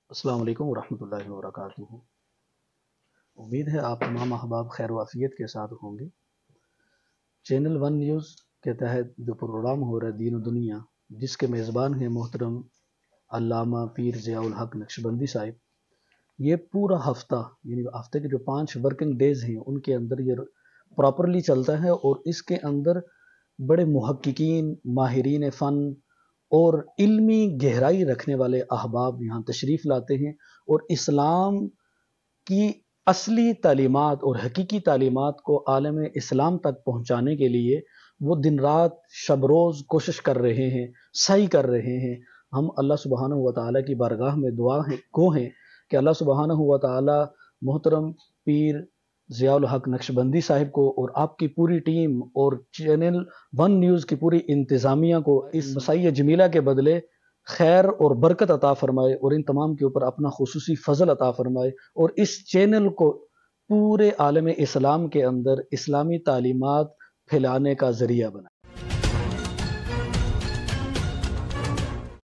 السلام علیکم ورحمۃ اللہ وبرکاتہ۔ امید ہے آپ تمام احباب خیر و عافیت کے ساتھ ہوں گے۔ چینل ون نیوز کے تحت جو پروگرام ہو رہا ہے دین و دنیا، جس کے میزبان ہیں محترم علامہ پیر ضیاء الحق نقشبندی صاحب، یہ پورا ہفتہ یعنی ہفتے کے جو 5 ورکنگ ڈیز ہیں ان کے اندر یہ پراپرلی چلتا ہے، اور اس کے اندر بڑے محققین، ماہرین فن اور علمی گہرائی رکھنے والے احباب یہاں تشریف لاتے ہیں، اور اسلام کی اصلی تعلیمات اور حقیقی تعلیمات کو عالم اسلام تک پہنچانے کے لیے وہ دن رات شب روز کوشش کر رہے ہیں، سعی کر رہے ہیں۔ ہم اللہ سبحانہ و تعالیٰ کی بارگاہ میں دعا گو ہیں کہ اللہ سبحانہ و تعالیٰ محترم پیر ضیاء الحق نقشبندی صاحب کو اور آپ کی پوری ٹیم اور چینل ون نیوز کی پوری انتظامیہ کو اس مسائی جمیلہ کے بدلے خیر اور برکت عطا فرمائے، اور ان تمام کے اوپر اپنا خصوصی فضل عطا فرمائے، اور اس چینل کو پورے عالم اسلام کے اندر اسلامی تعلیمات پھیلانے کا ذریعہ بنائے۔